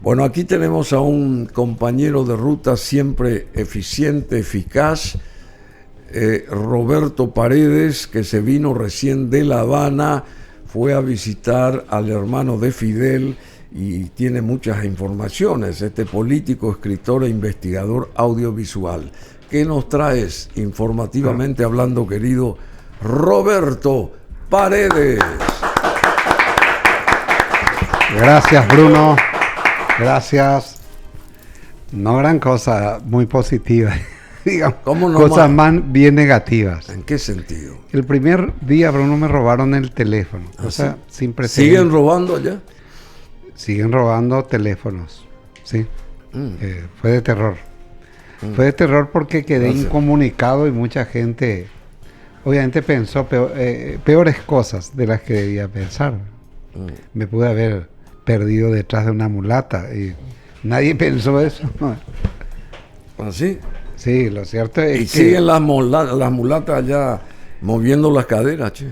Bueno, aquí tenemos a un compañero de ruta siempre eficiente, eficaz, Roberto Paredes, que se vino recién de La Habana, fue a visitar al hermano de Fidel y tiene muchas informaciones, este político, escritor e investigador audiovisual. ¿Qué nos traes informativamente hablando, querido Roberto Paredes? Gracias, Bruno. Gracias. No gran cosa, muy positiva. Digamos, cosas más bien negativas. ¿En qué sentido? El primer día, Bruno, me robaron el teléfono. O sea, sin precedentes. ¿Siguen robando allá? Siguen robando teléfonos. Sí. Fue de terror. Fue de terror porque quedé incomunicado y mucha gente, obviamente, pensó peores cosas de las que debía pensar. Me pude haber perdido detrás de una mulata y nadie pensó eso. ¿Así? Sí, lo cierto es que... Y siguen las mulatas allá moviendo las caderas, che.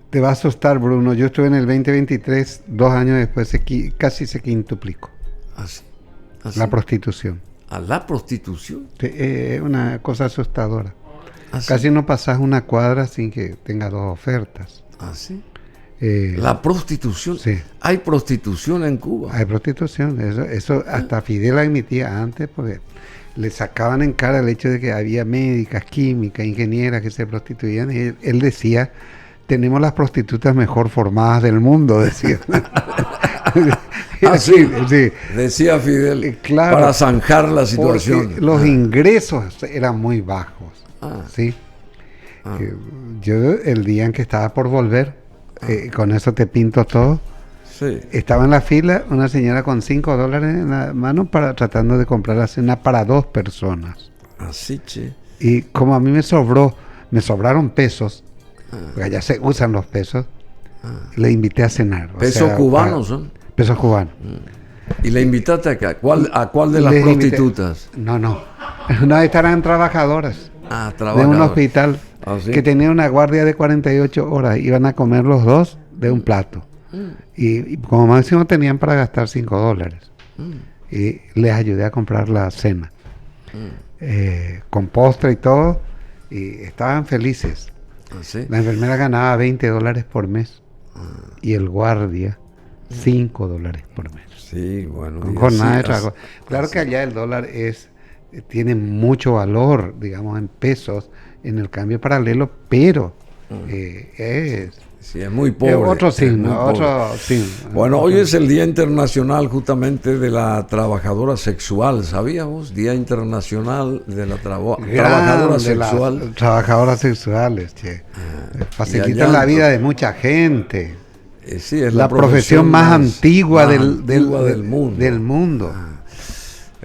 Te va a asustar, Bruno. Yo estuve en el 2023, 2 años después casi se quintuplicó. ¿Así? La prostitución. ¿A la prostitución? Es una cosa asustadora. ¿Así? Casi no pasas una cuadra sin que tenga 2 ofertas. ¿Así? La prostitución. Sí. ¿Hay prostitución en Cuba? Hay prostitución. Eso hasta Fidel admitía antes, porque le sacaban en cara el hecho de que había médicas, químicas, ingenieras que se prostituían. Y él decía, tenemos las prostitutas mejor formadas del mundo, decía. Sí. Sí. Decía Fidel, claro, para zanjar la situación. Los ingresos eran muy bajos. ¿Sí? Yo, el día en que estaba por volver, con eso te pinto todo. Sí. Estaba en la fila una señora con $5 en la mano tratando de comprar la cena para 2 personas. Así, che. Y como a mí me sobraron pesos, porque allá se usan los pesos, le invité a cenar. ¿Pesos cubanos son? Pesos cubanos. ¿Y le invitaste a cuál de las prostitutas? No, estarán trabajadoras. Trabajadoras. De un hospital que tenía una guardia de 48 horas. Iban a comer los 2 de un plato. Y como máximo tenían para gastar $5. Y les ayudé a comprar la cena. Con postre y todo. Y estaban felices. ¿Sí? La enfermera ganaba $20 por mes. Y el guardia $5 por mes. Sí, bueno. Con jornada de trabajo. Claro que allá el dólar tiene mucho valor, digamos, en pesos, en el cambio paralelo, pero sí, es muy pobre. Otro signo. Bueno, hoy es el Día Internacional justamente de la Trabajadora Sexual, ¿sabías vos? Día Internacional de la Trabajadora Sexual. Trabajadoras sexuales, che. Facilitan la vida de mucha gente. Sí, es la profesión más antigua del mundo.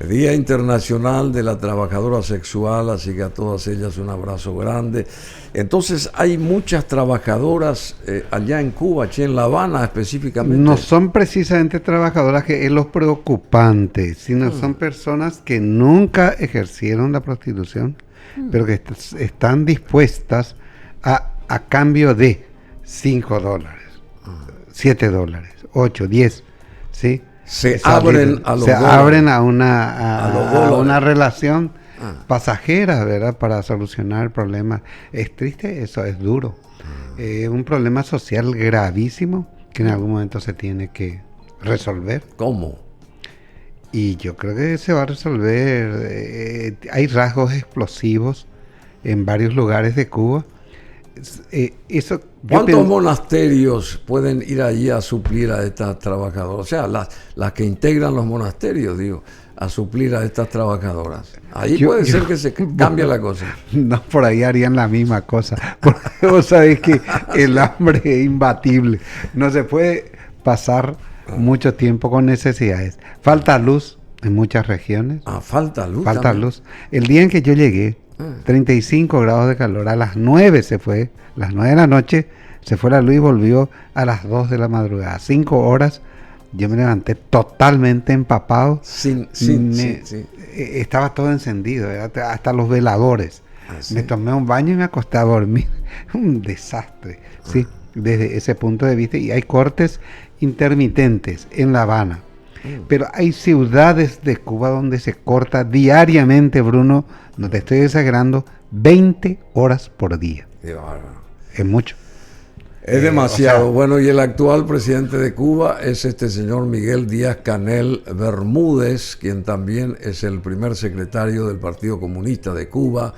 Día Internacional de la Trabajadora Sexual, así que a todas ellas un abrazo grande. Entonces, hay muchas trabajadoras allá en Cuba, en La Habana específicamente. No son precisamente trabajadoras, que es lo preocupante, sino son personas que nunca ejercieron la prostitución, pero que están dispuestas a cambio de $5, $7, $8, $10, ¿sí? Se abren a una relación pasajera, ¿verdad? Para solucionar problemas. Es triste, eso es duro. Un problema social gravísimo que en algún momento se tiene que resolver. ¿Cómo? Y yo creo que se va a resolver. Hay rasgos explosivos en varios lugares de Cuba. ¿Cuántos monasterios pueden ir allí a suplir a estas trabajadoras? O sea, las que integran los monasterios, digo, a suplir a estas trabajadoras. Ahí puede ser que se cambie la cosa. No, por ahí harían la misma cosa. Porque vos sabés que el hambre es imbatible. No se puede pasar mucho tiempo con necesidades. Falta luz en muchas regiones. Falta luz. Falta luz. El día en que yo llegué, 35 grados de calor, a las 9 se fue, a las 9 de la noche se fue la luz y volvió a las 2 de la madrugada, 5 horas. Yo me levanté totalmente empapado. Estaba todo encendido, hasta los veladores. Me tomé un baño y me acosté a dormir. Un desastre, sí, desde ese punto de vista. Y hay cortes intermitentes en La Habana. Pero hay ciudades de Cuba donde se corta diariamente, Bruno, no te estoy exagerando, 20 horas por día. Qué bárbaro. Es mucho. Es demasiado. Bueno, y el actual presidente de Cuba es este señor Miguel Díaz-Canel Bermúdez, quien también es el primer secretario del Partido Comunista de Cuba.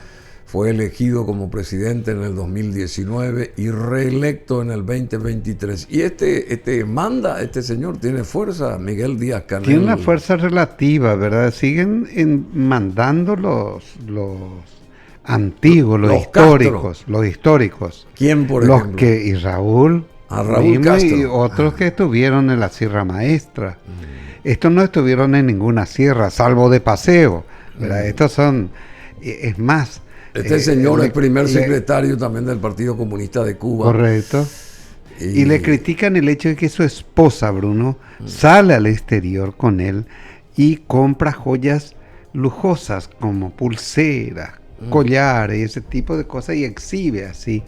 Fue elegido como presidente en el 2019 y reelecto en el 2023. Y este señor tiene fuerza, Miguel Díaz-Canel. Tiene una fuerza relativa, ¿verdad? Siguen mandando los antiguos, los históricos. ¿Quién, por ejemplo? Y Raúl Castro. y otros que estuvieron en la Sierra Maestra. Estos no estuvieron en ninguna sierra, salvo de paseo, ¿verdad? Estos son, es más... Este señor es primer secretario también del Partido Comunista de Cuba. Correcto. Y le critican el hecho de que su esposa, Bruno, sale al exterior con él y compra joyas lujosas como pulseras, collares, ese tipo de cosas, y exhibe así.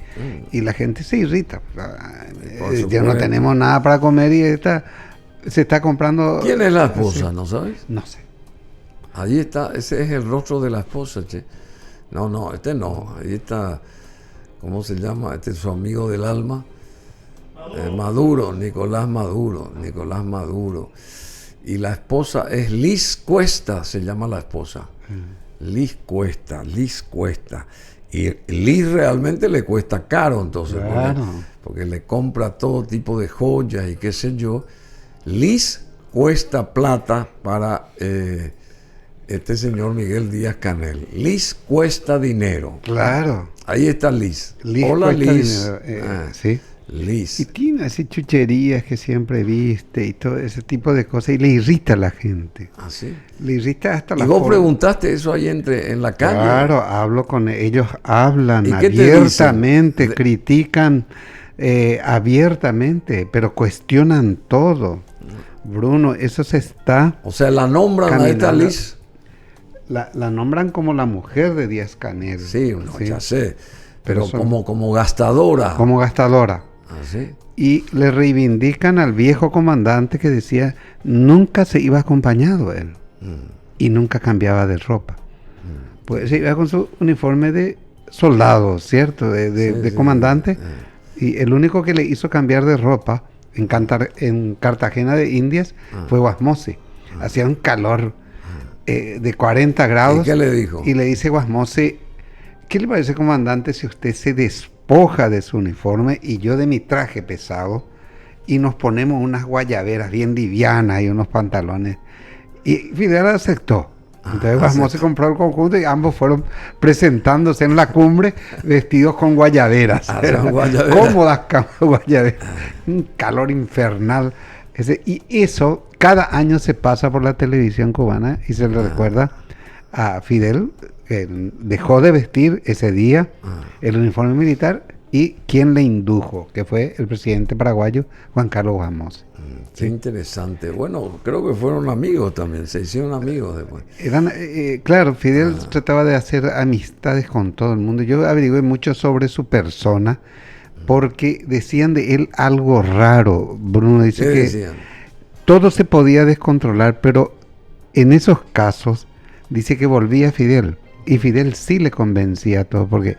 Y la gente se irrita. Ya no tenemos nada para comer y se está comprando... ¿Quién es la esposa? ¿No sabes? No sé. Ahí está, ese es el rostro de la esposa, che. No, ahí está, ¿cómo se llama? Este es su amigo del alma, Nicolás Maduro. Y la esposa es Liz Cuesta, se llama la esposa. Liz Cuesta. Y Liz realmente le cuesta caro, entonces, claro. porque le compra todo tipo de joyas y qué sé yo. Liz cuesta plata para... este señor Miguel Díaz-Canel. Liz cuesta dinero. Claro. Ahí está Liz. Hola, Liz. Sí. Liz. Y tiene así chucherías que siempre viste y todo ese tipo de cosas y le irrita a la gente. ¿Ah, sí? Le irrita hasta la ¿Y vos preguntaste eso ahí en la calle? Claro, hablo con ellos, hablan abiertamente, critican abiertamente, pero cuestionan todo. Bruno, eso se está... O sea, la nombran a esta Liz... La nombran como la mujer de Díaz-Canel. Sí, ya sé. Pero como gastadora. Como gastadora. ¿Ah, sí? Y le reivindican al viejo comandante que decía nunca se iba acompañado él. Y nunca cambiaba de ropa. Pues se iba con su uniforme de soldado, ¿cierto? De comandante. Y el único que le hizo cambiar de ropa en Cartagena de Indias fue Guasmosi. Hacía un calor de 40 grados. ¿Y qué le dijo? Y le dice Guasmosi, ¿qué le parece, comandante, si usted se despoja de su uniforme y yo de mi traje pesado y nos ponemos unas guayaberas bien livianas y unos pantalones? Y Fidel aceptó. Entonces Guasmosi compró el conjunto y ambos fueron presentándose en la cumbre vestidos con guayaberas. Cómodas guayaberas. Un calor infernal. Y eso cada año se pasa por la televisión cubana y se le recuerda a Fidel, que dejó de vestir ese día el uniforme militar, y quien le indujo, que fue el presidente paraguayo Juan Carlos Guasmosi. Qué interesante. Bueno, creo que fueron amigos también, se hicieron amigos después. Claro, Fidel trataba de hacer amistades con todo el mundo. Yo averigué mucho sobre su persona, porque decían de él algo raro. Bruno dice que decían? Todo se podía descontrolar, pero en esos casos dice que volvía Fidel, y Fidel sí le convencía a todo, porque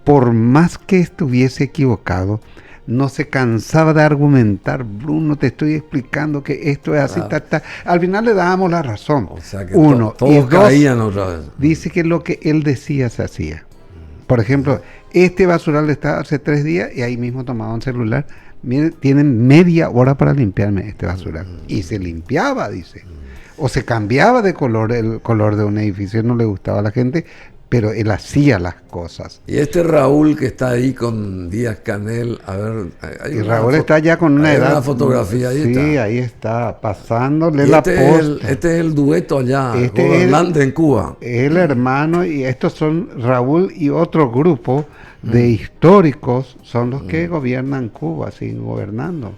por más que estuviese equivocado, no se cansaba de argumentar. Bruno, te estoy explicando que esto es así, al final le dábamos la razón. O sea que uno, todos y dos, caían otra vez. Dice que lo que él decía se hacía. Por ejemplo, este basural está hace 3 días y ahí mismo tomaba un celular. Miren, tienen media hora para limpiarme este basural. Y se limpiaba, dice. O se cambiaba de color, el color de un edificio, no le gustaba a la gente, pero él hacía las cosas. Y este Raúl que está ahí con Díaz-Canel, a ver... Y Raúl está ya con una edad... Una fotografía ahí. Sí, está. Ahí está, pasándole la posta. Este es el dueto allá, gobernante en Cuba. El hermano, y estos son Raúl y otro grupo de históricos, son los que gobiernan Cuba, siguen gobernando.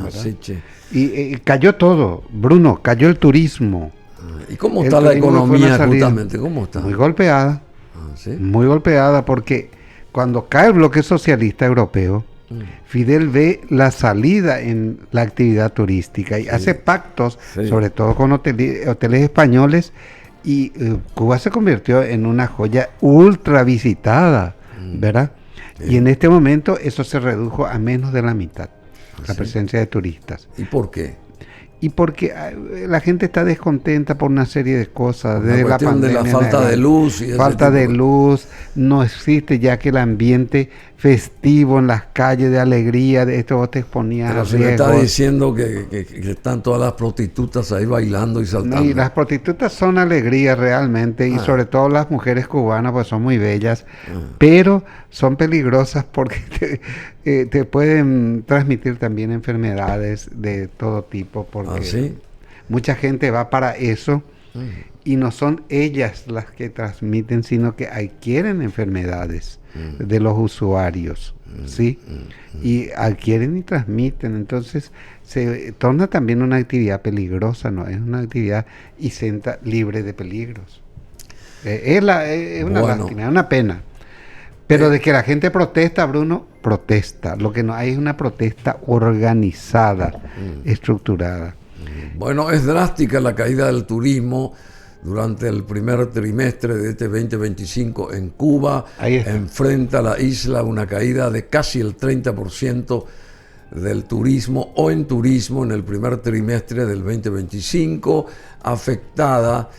Así, che. Y cayó todo, Bruno, cayó el turismo. ¿Y cómo está la economía justamente? ¿Cómo está? Muy golpeada. ¿Sí? Muy golpeada, porque cuando cae el bloque socialista europeo, Fidel ve la salida en la actividad turística y hace pactos, sobre todo con hoteles españoles, y Cuba se convirtió en una joya ultra visitada, ¿verdad? Y en este momento eso se redujo a menos de la mitad, la presencia de turistas. ¿Y por qué? Y porque la gente está descontenta por una serie de cosas, desde la pandemia, de la falta de luz. Y falta de luz, no existe ya que el ambiente festivo en las calles de alegría, de esto vos te exponías. Pero se me está diciendo que están todas las prostitutas ahí bailando y saltando. Y las prostitutas son alegría realmente, y sobre todo las mujeres cubanas, pues son muy bellas, pero son peligrosas porque te pueden transmitir también enfermedades de todo tipo, porque mucha gente va para eso y no son ellas las que transmiten, sino que adquieren enfermedades de los usuarios, ¿sí? Y adquieren y transmiten, entonces se torna también una actividad peligrosa, ¿no? Es una actividad isenta libre de peligros. Es una lástima, es una pena. Pero de que la gente protesta, Bruno, protesta. Lo que no hay es una protesta organizada, estructurada. Bueno, es drástica la caída del turismo durante el primer trimestre de este 2025 en Cuba. Enfrenta la isla una caída de casi el 30% del turismo o en turismo en el primer trimestre del 2025, afectada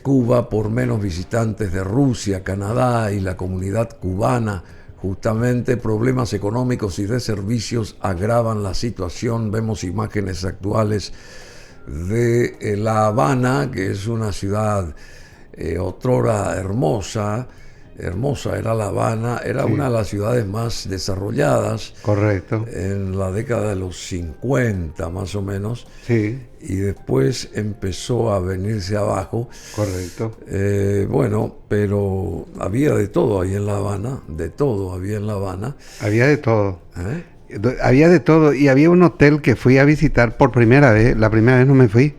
Cuba por menos visitantes de Rusia, Canadá y la comunidad cubana. Justamente problemas económicos y de servicios agravan la situación. Vemos imágenes actuales de La Habana, que es una ciudad otrora hermosa era La Habana, era una de las ciudades más desarrolladas. Correcto. En la década de los 50 más o menos. Sí. Y después empezó a venirse abajo. Correcto. Bueno, pero había de todo ahí en La Habana, de todo había en La Habana. Había de todo. Había de todo, y había un hotel que fui a visitar por primera vez, la primera vez no me fui,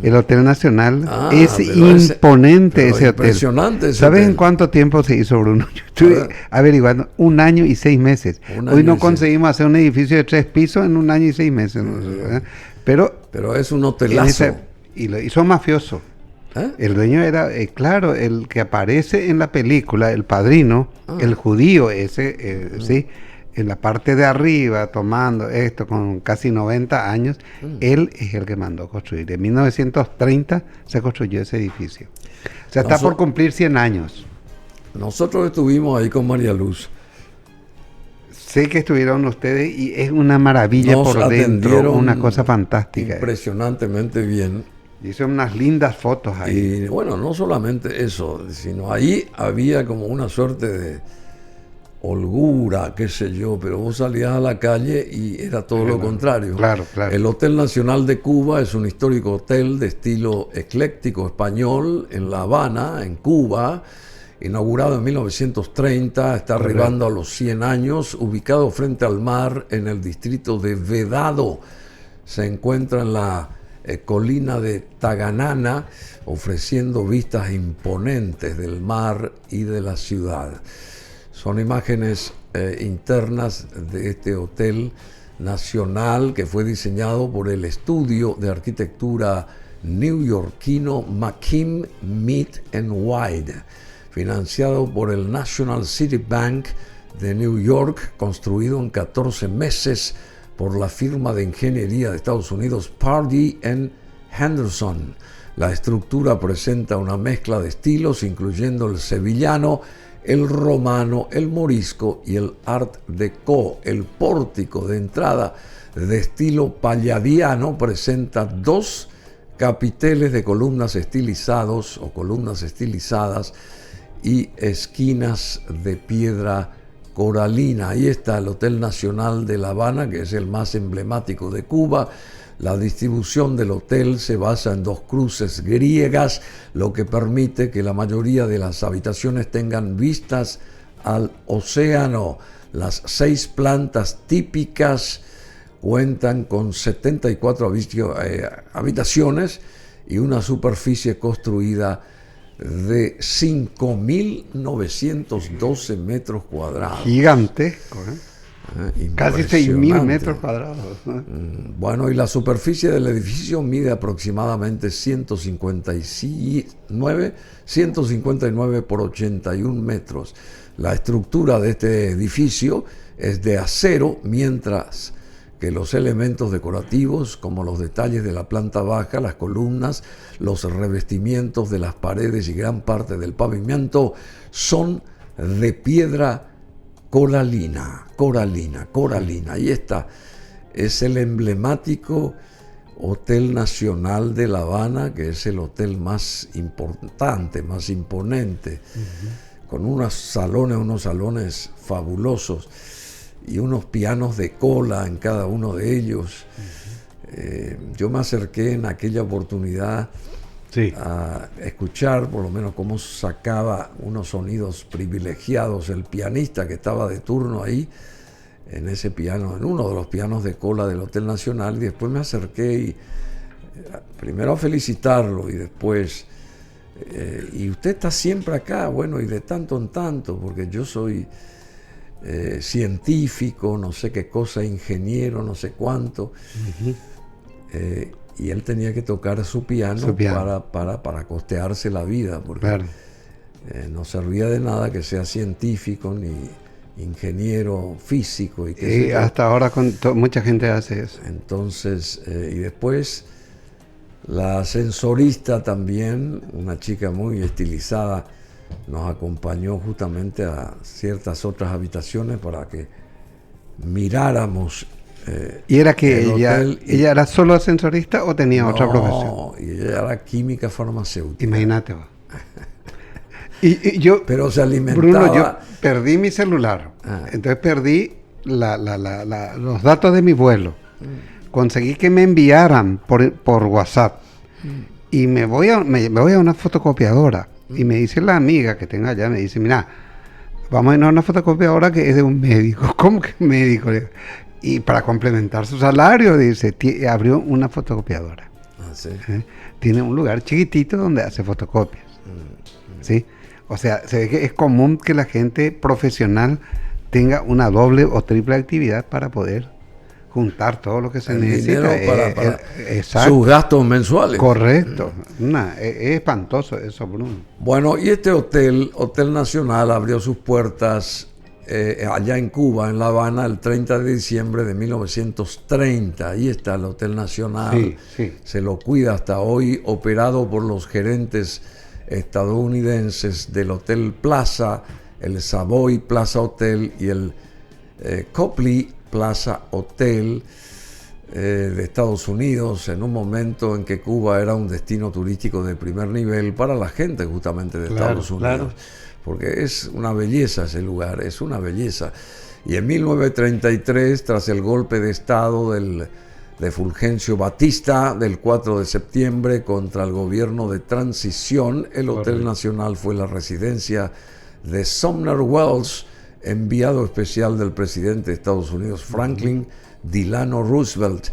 el Hotel Nacional. Es imponente ese hotel. Impresionante ese ¿Sabes hotel. en cuánto tiempo se hizo, Bruno? Yo estuve averiguando, 1 año y 6 meses. Hoy no conseguimos hacer un edificio de 3 pisos en 1 año y 6 meses. ¿No? Pero es un hotelazo. Y lo hizo mafioso. El dueño era, claro, el que aparece en la película, el padrino, el judío ese, sí, en la parte de arriba, tomando esto con casi 90 años, él es el que mandó construir. En 1930 se construyó ese edificio. O sea, está por cumplir 100 años. Nosotros estuvimos ahí con María Luz. Sé que estuvieron ustedes y es una maravilla por dentro, una cosa fantástica. Impresionantemente bien. Hice unas lindas fotos ahí. Y bueno, no solamente eso, sino ahí había como una suerte de holgura, qué sé yo, pero vos salías a la calle y era todo lo contrario. Claro. El Hotel Nacional de Cuba es un histórico hotel de estilo ecléctico español en La Habana, en Cuba, inaugurado en 1930, está arribando a los 100 años, ubicado frente al mar en el distrito de Vedado. Se encuentra en la colina de Taganana, ofreciendo vistas imponentes del mar y de la ciudad. Son imágenes internas de este hotel nacional que fue diseñado por el estudio de arquitectura neoyorquino McKim, Mead & White, financiado por el National City Bank de New York, construido en 14 meses por la firma de ingeniería de Estados Unidos Pardee & Henderson. La estructura presenta una mezcla de estilos, incluyendo el sevillano, el romano, el morisco y el art déco. El pórtico de entrada de estilo palladiano presenta 2 capiteles de columnas estilizadas y esquinas de piedra coralina. Ahí está el Hotel Nacional de La Habana, que es el más emblemático de Cuba. La distribución del hotel se basa en 2 cruces griegas, lo que permite que la mayoría de las habitaciones tengan vistas al océano. Las 6 plantas típicas cuentan con 74 habitaciones y una superficie construida de 5.912 metros cuadrados. Gigantesco, ¿eh? Casi 6.000 metros cuadrados. Bueno, y la superficie del edificio mide aproximadamente 159 por 81 metros. La estructura de este edificio es de acero, mientras que los elementos decorativos, como los detalles de la planta baja, las columnas, los revestimientos de las paredes y gran parte del pavimento, son de piedra coralina. Ahí está. Es el emblemático Hotel Nacional de La Habana, que es el hotel más importante, más imponente, con unos salones fabulosos y unos pianos de cola en cada uno de ellos. Yo me acerqué en aquella oportunidad a escuchar por lo menos cómo sacaba unos sonidos privilegiados el pianista que estaba de turno ahí en ese piano, en uno de los pianos de cola del Hotel Nacional, y después me acerqué y primero a felicitarlo y después y usted está siempre acá, bueno, y de tanto en tanto, porque yo soy científico, no sé qué cosa, ingeniero, no sé cuánto. Y él tenía que tocar su piano. Para costearse la vida, porque no servía de nada que sea científico ni ingeniero físico. Y hasta ahora mucha gente hace eso. Entonces, y después la ascensorista también, una chica muy estilizada, nos acompañó justamente a ciertas otras habitaciones para que miráramos. ¿Y era que ella era solo ascensorista o tenía otra profesión? No, y ella era química farmacéutica. Imagínate vos. y yo, pero se alimentaba. Bruno, yo perdí mi celular. Entonces perdí los datos de mi vuelo. Conseguí que me enviaran por WhatsApp. Y me voy a una fotocopiadora. Y me dice la amiga que tengo allá, me dice, mira, vamos a ir a una fotocopiadora que es de un médico. ¿Cómo que médico? Y para complementar su salario, dice, abrió una fotocopiadora. ¿Sí? Tiene un lugar chiquitito donde hace fotocopias. ¿Sí? O sea, se ve que es común que la gente profesional tenga una doble o triple actividad para poder juntar todo lo que se necesita. Para sus gastos mensuales. Correcto. Es espantoso eso, Bruno. Bueno, y este Hotel Nacional abrió sus puertas allá en Cuba, en La Habana, el 30 de diciembre de 1930. Ahí está el Hotel Nacional. Se lo cuida hasta hoy, operado por los gerentes estadounidenses del Hotel Plaza, el Savoy Plaza Hotel y el Copley Plaza Hotel de Estados Unidos, en un momento en que Cuba era un destino turístico de primer nivel para la gente justamente de Estados Unidos. Porque es una belleza ese lugar, es una belleza. Y en 1933, tras el golpe de Estado de Fulgencio Batista del 4 de septiembre contra el gobierno de transición, el Hotel Nacional fue la residencia de Sumner Welles, enviado especial del presidente de Estados Unidos, Franklin Delano Roosevelt,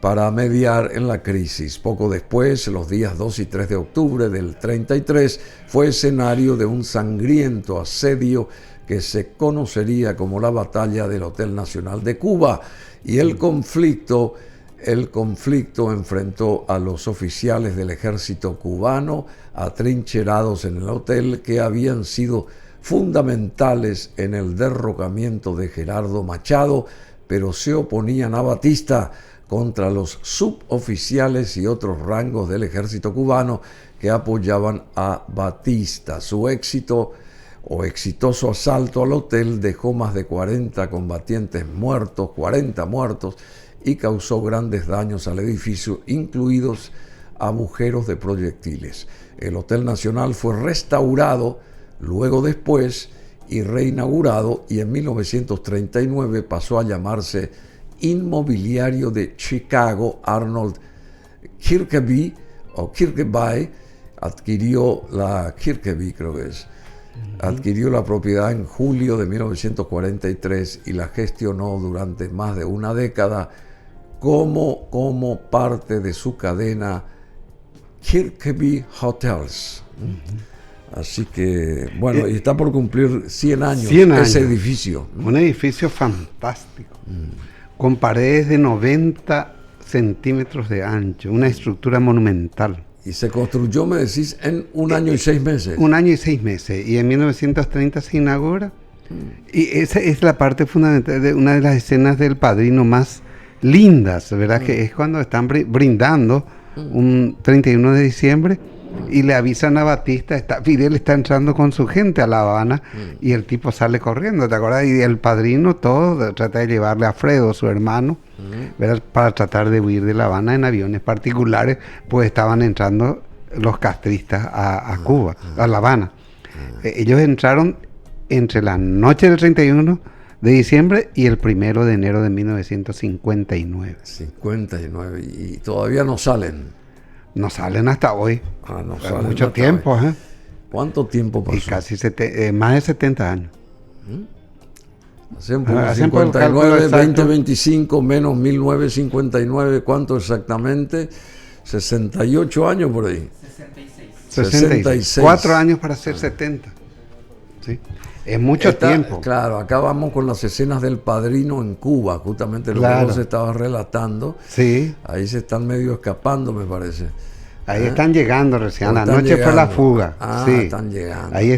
para mediar en la crisis. Poco después, los días 2 y 3 de octubre del 33, fue escenario de un sangriento asedio que se conocería como la Batalla del Hotel Nacional de Cuba, y el conflicto enfrentó a los oficiales del ejército cubano atrincherados en el hotel, que habían sido fundamentales en el derrocamiento de Gerardo Machado, pero se oponían a Batista contra los suboficiales y otros rangos del ejército cubano que apoyaban a Batista. Su exitoso asalto al hotel dejó más de 40 combatientes muertos, 40 muertos, y causó grandes daños al edificio, incluidos agujeros de proyectiles. El Hotel Nacional fue restaurado luego después y reinaugurado, y en 1939 pasó a llamarse Inmobiliario de Chicago. Arnold Kirkeby adquirió la propiedad en julio de 1943 y la gestionó durante más de una década como parte de su cadena Kirkeby Hotels. Así que, bueno, y está por cumplir 100 años, 100 años. ese edificio. Un edificio fantástico, con paredes de 90 centímetros de ancho, una estructura monumental. Y se construyó, me decís, en 1 año y 6 meses. 1 año y 6 meses. Y en 1930 se inaugura. Y esa es la parte fundamental de una de las escenas del Padrino más lindas, ¿verdad? Que es cuando están brindando un 31 de diciembre y le avisan a Batista, Fidel está entrando con su gente a La Habana y el tipo sale corriendo, ¿te acuerdas? Y el Padrino todo trata de llevarle a Fredo, su hermano, ¿verdad? Para tratar de huir de La Habana en aviones particulares, pues estaban entrando los castristas a Cuba, a La Habana. Ellos entraron entre la noche del 31 de diciembre y el 1 de enero de 1959. 59, y todavía no salen. No salen hasta hoy. No salen mucho tiempo, hoy. ¿Cuánto tiempo pasó? Y casi más de 70 años. Hacen 59, 2025 menos 1959, ¿cuánto exactamente? 68 años por ahí. 66. 4 años para ser 70. ¿Sí? Es mucho tiempo. Claro, acá vamos con las escenas del Padrino en Cuba, justamente lo que vos estabas relatando. Sí. Ahí se están medio escapando, me parece. Ahí están llegando recién. Anoche fue la fuga. Sí. Están llegando. Ahí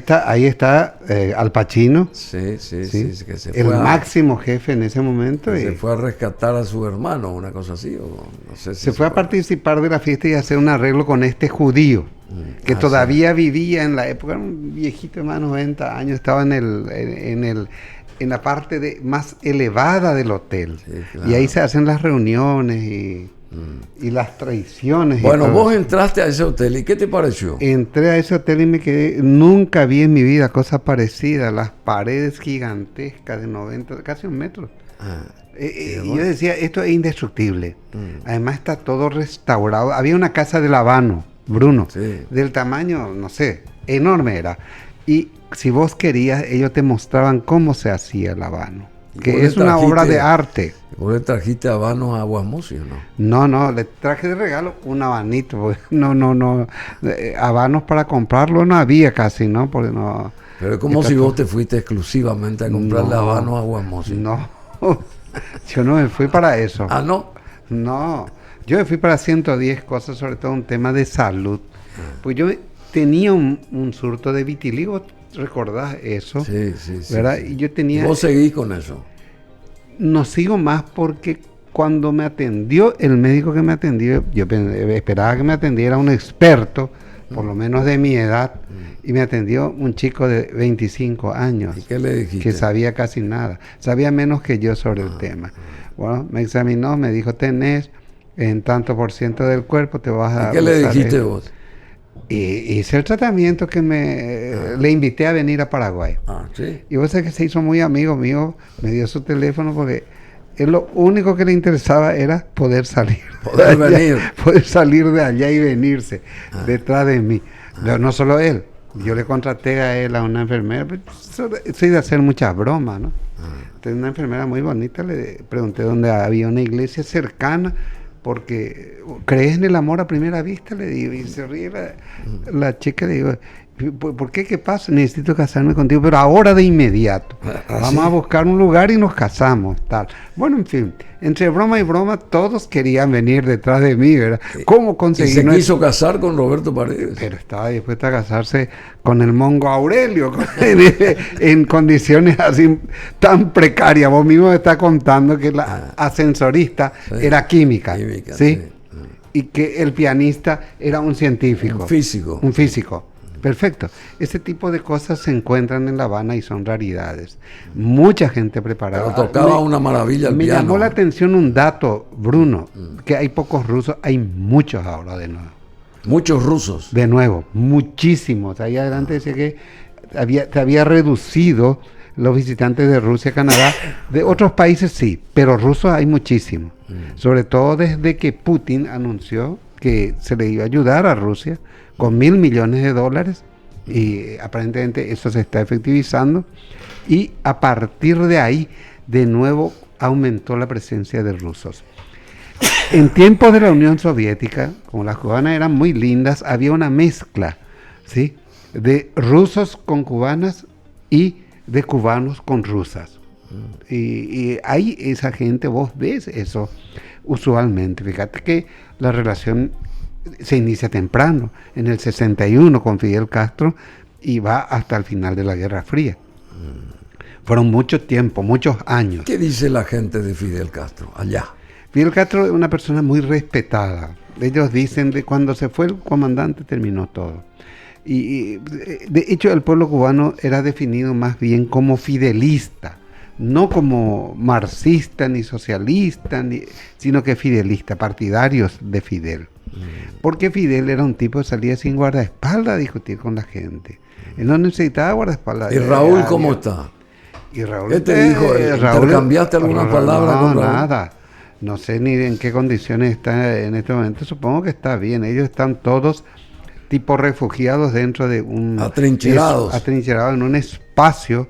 está Al Pacino. Sí. Que se el máximo jefe en ese momento. Se fue a rescatar a su hermano, una cosa así. O no sé si se fue a participar de la fiesta y a hacer un arreglo con este judío. Que todavía vivía en la época, un viejito de más de 90 años, estaba en la parte más elevada del hotel. Sí, claro. Y ahí se hacen las reuniones y las traiciones. Bueno, vos entraste a ese hotel, ¿y qué te pareció? Entré a ese hotel y me quedé, nunca vi en mi vida cosa parecida, las paredes gigantescas de 90, casi 1 metro. Y yo decía, esto es indestructible. Además está todo restaurado. Había una casa de Habano, Bruno, del tamaño, no sé, enorme era. Y si vos querías, ellos te mostraban cómo se hacía el habano, que es una obra de arte. ¿Vos le trajiste habanos a Guasmosi o no? No, le traje de regalo un habanito. No, habanos para comprarlo no había casi, ¿no? Porque no. Pero es como si vos te fuiste exclusivamente a comprarle habanos a Guasmosi. No, yo no me fui para eso. ¿Ah, no? No, yo me fui para 110 cosas, sobre todo un tema de salud. Pues yo tenía un surto de vitiligo, ¿recordás eso? Sí. ¿Verdad? Sí. Y yo tenía... ¿Y vos seguís con eso? No sigo más porque cuando me atendió, el médico que me atendió, yo esperaba que me atendiera un experto, por lo menos de mi edad, y me atendió un chico de 25 años. ¿Y qué le dijiste? Que sabía casi nada, sabía menos que yo sobre el tema. Bueno, me examinó, me dijo, tenés en tanto por ciento del cuerpo, te vas a... ¿Y qué le dijiste vos? Y hice el tratamiento que le invité a venir a Paraguay. ¿Sí? Y vos sabés que se hizo muy amigo mío, me dio su teléfono porque él lo único que le interesaba era poder salir. Poder venir. Poder salir de allá y venirse detrás de mí. Pero no solo él, yo le contraté a él a una enfermera, soy de hacer muchas bromas, ¿no? Entonces una enfermera muy bonita, le pregunté dónde había una iglesia cercana, porque ¿crees en el amor a primera vista? Le digo, y se ríe la chica, le digo, ¿por qué? ¿Qué pasa? Necesito casarme contigo, pero ahora de inmediato. Vamos a buscar un lugar y nos casamos, tal. Bueno, en fin, entre broma y broma, todos querían venir detrás de mí, ¿verdad? ¿Cómo conseguir? Y se quiso casar con Roberto Paredes. Pero estaba dispuesta a casarse con el mongo Aurelio, en condiciones así tan precarias. Vos mismo me estás contando que la ascensorista era química, ¿sí? Y que el pianista era un científico. Un físico. Perfecto. Ese tipo de cosas se encuentran en La Habana y son raridades. Mucha gente preparada. Pero tocaba una maravilla el piano. Me llamó la atención un dato, Bruno, que hay pocos rusos, hay muchos ahora de nuevo. Muchos rusos. De nuevo, muchísimos. Ahí adelante decía que te había reducido los visitantes de Rusia, Canadá. De otros países sí, pero rusos hay muchísimos. Sobre todo desde que Putin anunció que se le iba a ayudar a Rusia con $1.000 millones, y aparentemente eso se está efectivizando, y a partir de ahí de nuevo aumentó la presencia de rusos. En tiempos de la Unión Soviética, como las cubanas eran muy lindas, había una mezcla, ¿sí? de rusos con cubanas y de cubanos con rusas. Y hay esa gente, vos ves eso usualmente. Fíjate que la relación se inicia temprano, en el 61 con Fidel Castro y va hasta el final de la Guerra Fría. Fueron mucho tiempo, muchos años. ¿Qué dice la gente de Fidel Castro allá? Fidel Castro es una persona muy respetada. Ellos dicen que cuando se fue el comandante terminó todo. Y de hecho el pueblo cubano era definido más bien como fidelista, no como marxista ni socialista, sino que fidelista, partidarios de Fidel. Porque Fidel era un tipo que salía sin guardaespaldas a discutir con la gente. Él no necesitaba guardaespaldas. ¿Y Raúl cómo está? Y Raúl, ¿Qué te dijo? ¿Intercambiaste alguna palabra con Raúl? Nada. No sé ni en qué condiciones está en este momento. Supongo que está bien. Ellos están todos tipo refugiados dentro de un... Atrincherados. Atrincherados en un espacio,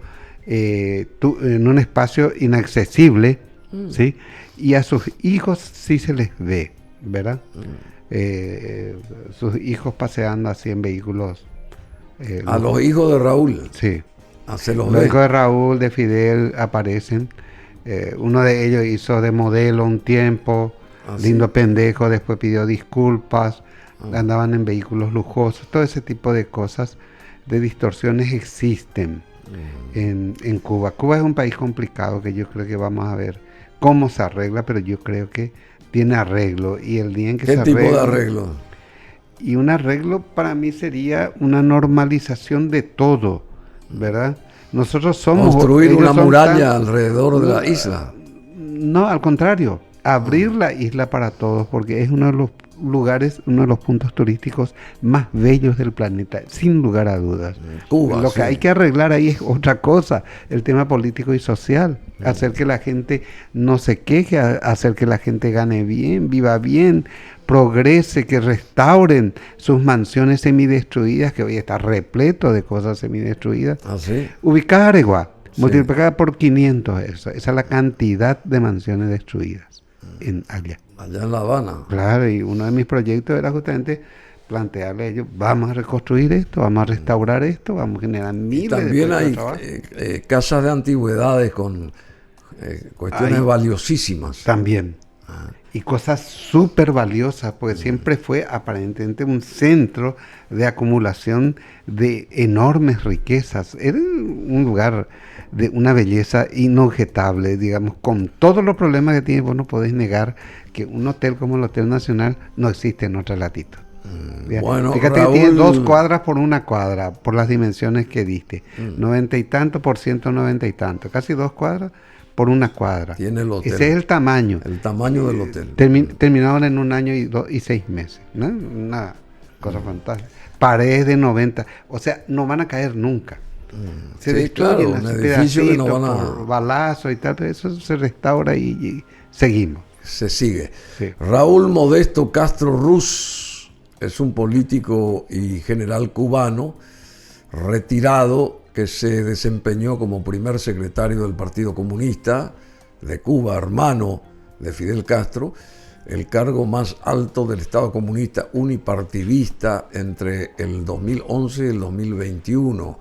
inaccesible, ¿sí? Y a sus hijos sí se les ve, ¿verdad? Sus hijos paseando así en vehículos. A los hijos de Raúl. Sí. Se los Los hijos de Raúl, de Fidel, aparecen. Uno de ellos hizo de modelo un tiempo, lindo pendejo, después pidió disculpas, andaban en vehículos lujosos, todo ese tipo de cosas, de distorsiones existen en Cuba. Cuba es un país complicado que yo creo que vamos a ver cómo se arregla, pero yo creo que tiene arreglo. Y el día en que ¿Qué se tipo arregle, de arreglo? Y un arreglo para mí sería una normalización de todo, ¿verdad? Nosotros somos... Construir una muralla alrededor de la isla. No, al contrario, abrir la isla para todos, porque es uno de los lugares, uno de los puntos turísticos más bellos del planeta, sin lugar a dudas. Cuba, Lo que hay que arreglar ahí es otra cosa, el tema político y social, hacer que la gente no se queje, hacer que la gente gane bien, viva bien, progrese, que restauren sus mansiones semidestruidas, que hoy está repleto de cosas semidestruidas. Ubicada Aregua, multiplicada por 500, esa es la cantidad de mansiones destruidas allá en La Habana. Claro, y uno de mis proyectos era justamente plantearle a ellos, vamos a reconstruir esto, vamos a restaurar esto, vamos a generar miles también de hay trabajo. casas de antigüedades con cuestiones valiosísimas. También. Y cosas súper valiosas, porque siempre fue aparentemente un centro de acumulación de enormes riquezas. Era un lugar de una belleza inobjetable, digamos, con todos los problemas que tiene. Vos no podés negar que un hotel como el Hotel Nacional no existe en otra latitud. Bueno, fíjate Raúl, que tiene 2 cuadras por 1 cuadra, por las dimensiones que diste. 90 y tanto por 190 y tanto, casi 2 cuadras por 1 cuadra. Tiene el hotel. Ese es el tamaño. El tamaño del hotel. Terminaron en 1 año y 6 meses, ¿no? Una cosa fantástica. Paredes de 90, o sea, no van a caer nunca. Se destruyen, claro, un edificio que no van a... por balazos y tal, eso se restaura y seguimos. Se sigue. Sí. Raúl Modesto Castro Ruz es un político y general cubano retirado que se desempeñó como primer secretario del Partido Comunista de Cuba, hermano de Fidel Castro, el cargo más alto del Estado comunista unipartidista entre el 2011 y el 2021.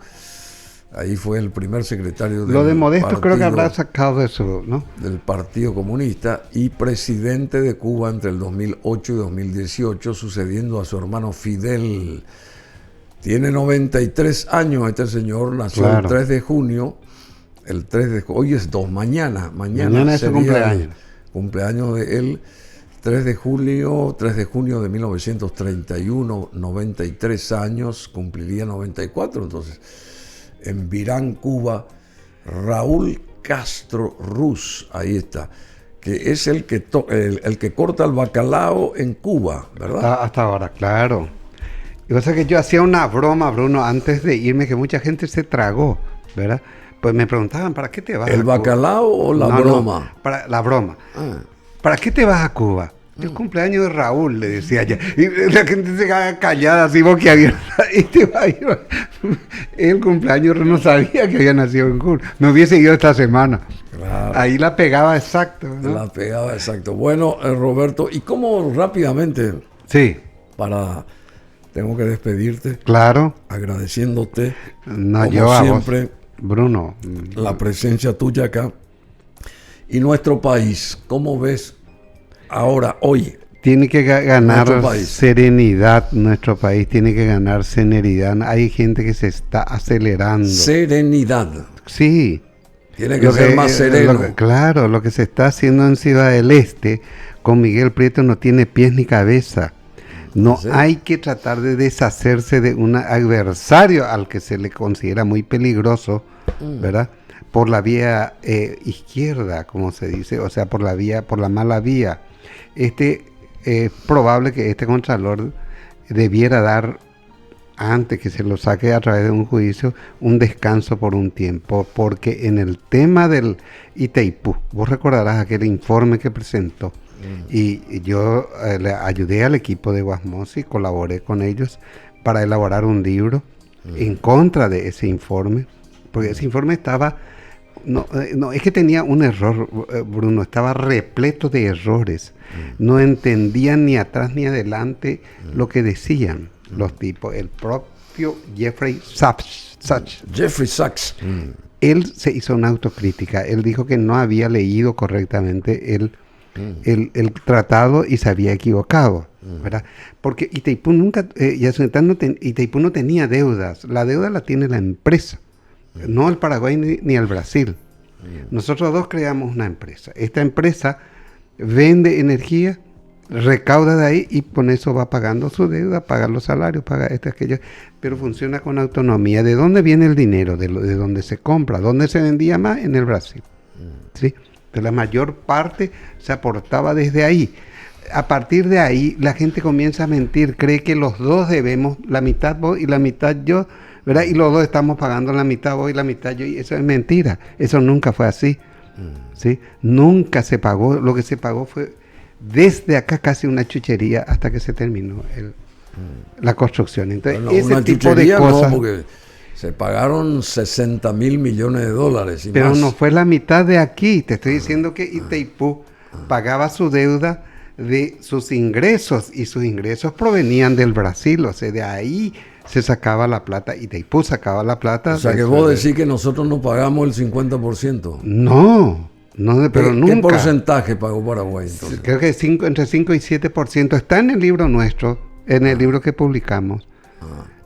Ahí fue el primer secretario del Lo de Modesto partido, creo que habrá sacado de eso, ¿no? Del Partido Comunista y presidente de Cuba entre el 2008 y 2018, sucediendo a su hermano Fidel. Tiene 93 años este señor, nació el 3 de junio, hoy es 2, mañana es su cumpleaños. Cumpleaños de él, 3 de junio de 1931, 93 años, cumpliría 94, entonces, en Virán, Cuba, Raúl Castro Ruz, ahí está, que es el que corta el bacalao en Cuba, ¿verdad? Hasta ahora, claro. Y pasa que yo hacía una broma, Bruno, antes de irme, que mucha gente se tragó, ¿verdad? Pues me preguntaban, ¿para qué te vas a Cuba? ¿El bacalao o la broma? No, para la broma. ¿Para qué te vas a Cuba? El cumpleaños de Raúl, le decía ya. Y la gente se quedaba callada, así boquiabierta. Y te va a ir. El cumpleaños no sabía que había nacido en Cuba. Me hubiese ido esta semana. Claro. Ahí la pegaba exacto, ¿no? La pegaba exacto. Bueno, Roberto, ¿y cómo rápidamente? Sí. Para tengo que despedirte. Claro. Agradeciéndote, No, como yo a siempre, vos, Bruno. la presencia tuya acá. Y nuestro país, ¿cómo ves ahora, hoy? Tiene que ganar Nuestro país. serenidad, nuestro país tiene que ganar serenidad. Hay gente que se está acelerando. Serenidad. Sí. Tiene que ser más sereno. Claro, lo que se está haciendo en Ciudad del Este con Miguel Prieto no tiene pies ni cabeza. No ¿Sí? hay que tratar de deshacerse de un adversario al que se le considera muy peligroso, ¿verdad? Por la vía izquierda, como se dice, o sea, por la mala vía. Es probable que este contralor debiera dar, antes que se lo saque a través de un juicio, un descanso por un tiempo, porque en el tema del Itaipú, vos recordarás aquel informe que presentó, y yo le ayudé al equipo de Guasmosi, colaboré con ellos para elaborar un libro en contra de ese informe, porque ese informe estaba, no, es que tenía un error, Bruno, estaba repleto de errores, no entendían ni atrás ni adelante lo que decían los tipos. El propio Jeffrey Sachs, él se hizo una autocrítica, él dijo que no había leído correctamente el tratado y se había equivocado, ¿verdad? Porque Itaipú Itaipú no tenía deudas, la deuda la tiene la empresa, no el Paraguay ni el Brasil. Nosotros dos creamos una empresa, esta empresa vende energía, recauda de ahí y con eso va pagando su deuda, paga los salarios, paga aquello, pero funciona con autonomía. ¿De dónde viene el dinero? De dónde se compra. ¿Dónde se vendía más? En el Brasil. ¿Sí? De la mayor parte se aportaba desde ahí. A partir de ahí la gente comienza a mentir, cree que los dos debemos, la mitad vos y la mitad yo, ¿verdad? Y los dos estamos pagando la mitad vos y la mitad yo, y eso es mentira, eso nunca fue así, ¿sí? Nunca se pagó, lo que se pagó fue desde acá casi una chuchería hasta que se terminó la construcción. Entonces, bueno, ese tipo de cosas... No, porque se pagaron 60 mil millones de dólares. Y pero más. no fue la mitad de aquí. Te estoy diciendo que Itaipú pagaba su deuda de sus ingresos, y sus ingresos provenían del Brasil, o sea, de ahí se sacaba la plata, Itaipú sacaba la plata. O sea, que vos decís que nosotros no pagamos el 50%. No, pero nunca. ¿Qué porcentaje pagó Paraguay entonces? Creo que entre 5 y 7%. Está en el libro nuestro, en el libro que publicamos.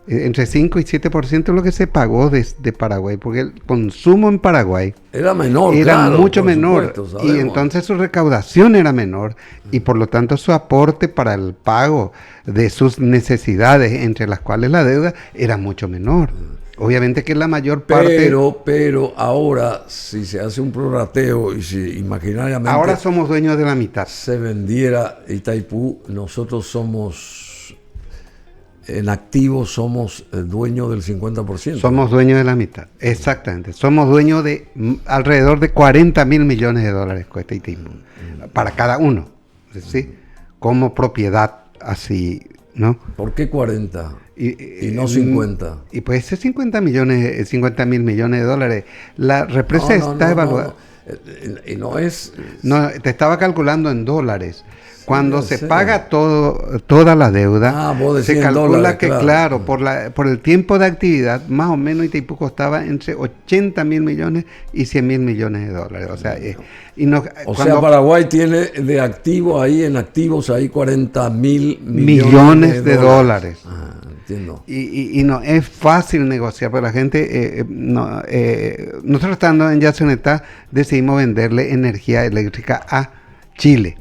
Entre 5 y 7% es lo que se pagó de Paraguay, porque el consumo en Paraguay era menor, era claro, mucho menor, y entonces su recaudación era menor, y por lo tanto su aporte para el pago de sus necesidades, entre las cuales la deuda, era mucho menor. Obviamente que la mayor parte... Pero ahora, si se hace un prorrateo y si imaginariamente... Ahora somos dueños de la mitad. Se vendiera Itaipú, nosotros somos... En activo somos dueños del 50%. Somos dueños de la mitad, exactamente. Somos dueños de alrededor de 40 mil millones de dólares cuesta Itaipú, para cada uno, ¿sí? Como propiedad, así, ¿no? ¿Por qué 40 y no 50? Y pues ese 50 mil millones de dólares, la represa está evaluada. Y no es... No, te estaba calculando en dólares. Cuando se paga toda la deuda, se calcula dólares, que, claro, por el tiempo de actividad, más o menos Itaipú costaba entre 80 mil millones y 100 mil millones de dólares. O sea, sea, Paraguay tiene de activo ahí, en activos ahí 40 mil millones de dólares. Entiendo. Y no es fácil negociar, pero la gente, nosotros estando en Yacyretá decidimos venderle energía eléctrica a Chile.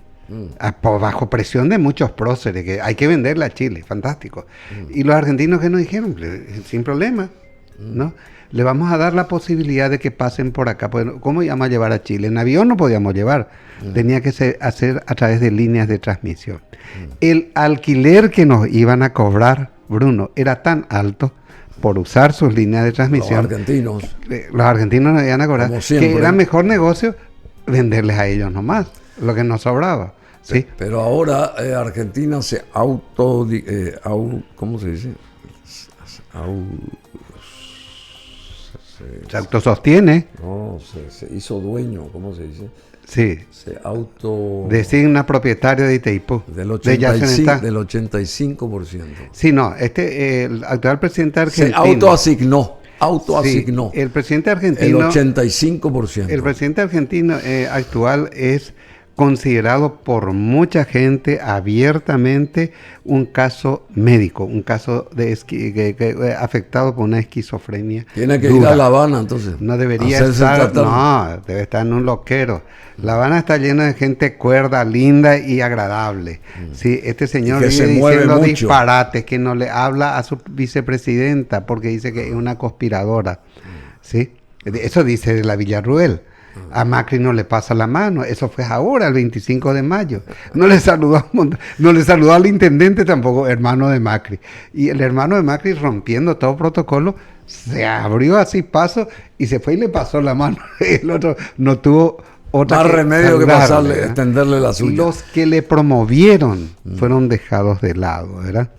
Bajo presión de muchos próceres, que hay que venderla a Chile, fantástico. Y los argentinos que nos dijeron, sin problema, ¿no? Le vamos a dar la posibilidad de que pasen por acá. Pues, ¿cómo íbamos a llevar a Chile? En avión no podíamos llevar, tenía que hacer a través de líneas de transmisión. El alquiler que nos iban a cobrar, Bruno, era tan alto por usar sus líneas de transmisión. Los argentinos nos iban a cobrar, que era mejor negocio venderles a ellos nomás lo que nos sobraba. ¿Sí? Pero ahora Argentina se ¿cómo se dice? Se autosostiene. No, se hizo dueño, ¿cómo se dice? Sí. Se auto... Designa propietario de Itaipú. Del de Yacenetá. 85%. Sí, no, el actual presidente argentino. Se autoasignó. Autoasignó. Sí, el presidente argentino. El 85%. El presidente argentino actual es considerado por mucha gente abiertamente un caso médico, un caso afectado por una esquizofrenia. Tiene que dura. ir a La Habana, entonces. No debería estar, no, debe estar en un loquero. La Habana está llena de gente cuerda, linda y agradable. Sí, este señor vive diciendo disparates, que no le habla a su vicepresidenta porque dice que es una conspiradora. ¿Sí? Eso dice de la Villarruel. A Macri no le pasa la mano, eso fue ahora, el 25 de mayo. No le saludó al intendente tampoco, hermano de Macri. Y el hermano de Macri, rompiendo todo protocolo, se abrió así paso y se fue y le pasó la mano. El otro no tuvo otra más remedio que pasarle, extenderle la suya. Y los que le promovieron fueron dejados de lado, ¿verdad?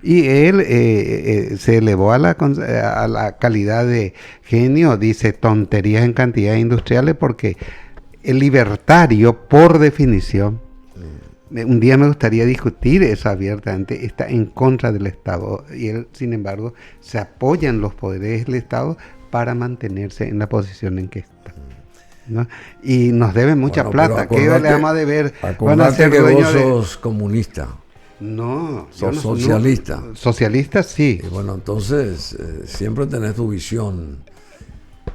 Y él se elevó a la calidad de genio, dice tonterías en cantidades industriales, porque el libertario, por definición, un día me gustaría discutir eso abiertamente, está en contra del Estado. Y él, sin embargo, se apoya en los poderes del Estado para mantenerse en la posición en que está, ¿no? Y nos deben mucha plata. ¿Qué le vamos a deber? Van a ser que vos sos comunista. No, sos socialista. No, socialista sí. Y bueno, entonces siempre tenés tu visión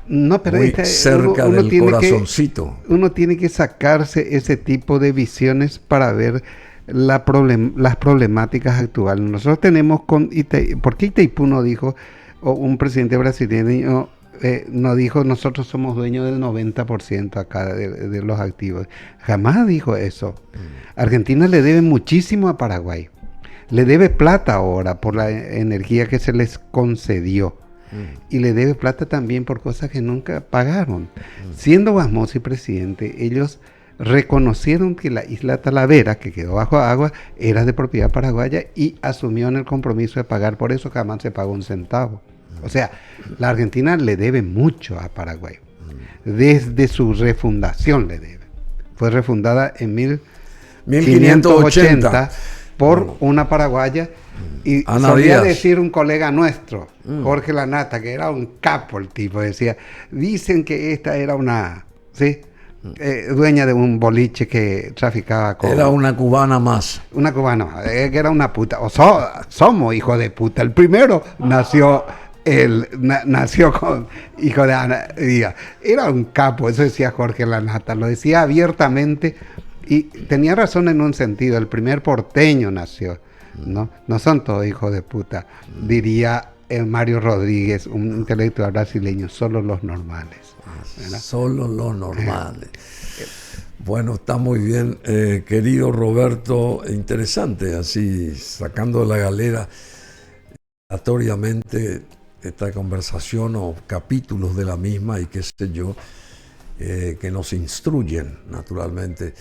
no, pero muy cerca del corazoncito. Uno tiene que sacarse ese tipo de visiones para ver las problemáticas actuales. Nosotros tenemos ¿por qué Itaipú no dijo, o un presidente brasileño no dijo, nosotros somos dueños del 90% acá de los activos? Jamás dijo eso. Argentina le debe muchísimo a Paraguay. Le debe plata ahora por la energía que se les concedió. Y le debe plata también por cosas que nunca pagaron. Siendo Basmossi presidente, ellos reconocieron que la isla Talavera, que quedó bajo agua, era de propiedad paraguaya y asumieron el compromiso de pagar por eso. Jamás se pagó un centavo. O sea, la Argentina le debe mucho a Paraguay. Desde su refundación le debe. Fue refundada en 1580 por una paraguaya. Y solía decir un colega nuestro, Jorge Lanata, que era un capo el tipo, decía, dicen que esta era una, ¿sí? Dueña de un boliche que traficaba con... Era una cubana más. Una cubana más, que era una puta. Somos hijos de puta. El primero nació con hijo de Ana Díaz. Era un capo, eso decía Jorge Lanata, lo decía abiertamente y tenía razón en un sentido. El primer porteño nació. No son todos hijos de puta, diría Mario Rodríguez, un intelectual brasileño, solo los normales. Solo los normales. Bueno, está muy bien, querido Roberto, interesante, así sacando de la galera aleatoriamente esta conversación o capítulos de la misma y qué sé yo, que nos instruyen naturalmente.